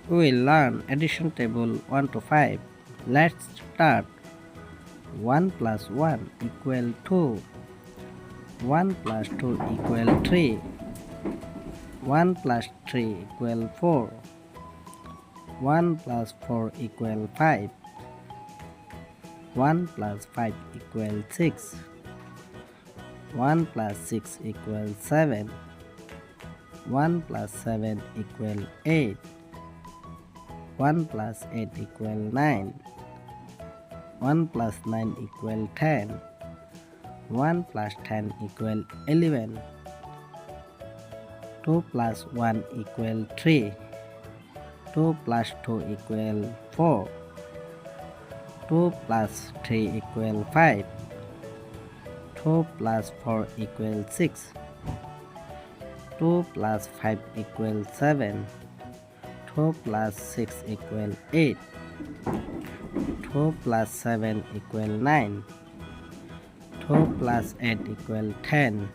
We will learn addition table 1 to 5. Let's start. 1 plus 1 equal 2. 1 plus 2 equal 3. 1 plus 3 equal 4. 1 plus 4 equal 5. 1 plus 5 equal 6. 1 plus 6 equal 7. 1 plus 7 equal 8. 1 plus 8 equal 9. 1 plus 9 equal 10. 1 plus 10 equal 11. 2 plus 1 equal 3. 2 plus 2 equal 4. 2 plus 3 equal 5. 2 plus 4 equal 6. 2 plus 5 equal 7. 2 plus 6 equal 8. 2 plus 7 equal 9. 2 plus 8 equal 10.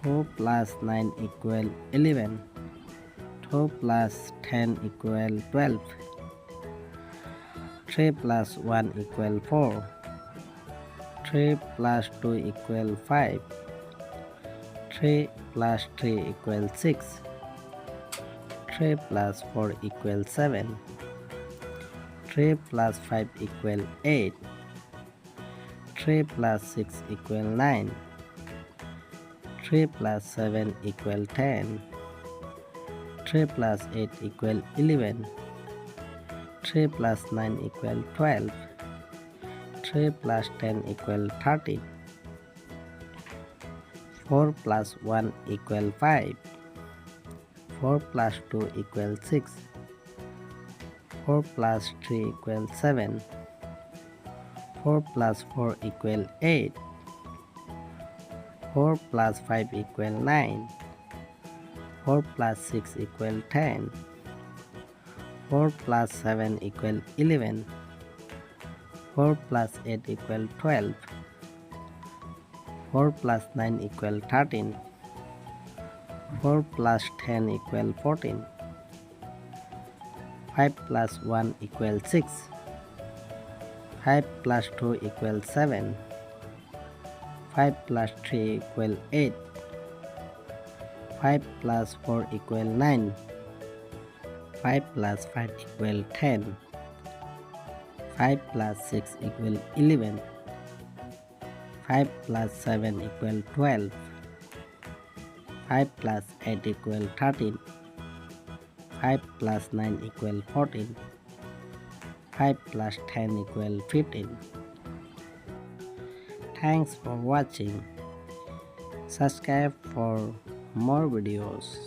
2 plus 9 equal 11. 2 plus 10 equal 12. 3 plus 1 equal 4. 3 plus 2 equal 5. 3 plus 3 equal 6. 3 plus 4 equal 7. 3 plus 5 equal 8. 3 plus 6 equal 9. 3 plus 7 equal 10. 3 plus 8 equal 11. 3 plus 9 equal 12. 3 plus 10 equal 13. 4 plus 1 equal 5. 4 plus 2 equal 6. 4 plus 3 equal 7. 4 plus 4 equal 8. 4 plus 5 equal 9. 4 plus 6 equal 10. 4 plus 7 equal 11. 4 plus 8 equal 12. 4 plus 9 equal 13. 4 plus 10 equal 14. 5 plus 1 equal 6. 5 plus 2 equal 7. 5 plus 3 equal 8. 5 plus 4 equal 9. 5 plus 5 equal 10. 5 plus 6 equal 11. 5 plus 7 equal 12. 5 plus 8 equal 13. 5 plus 9 equal 14. 5 plus 10 equal 15. Thanks for watching. Subscribe for more videos.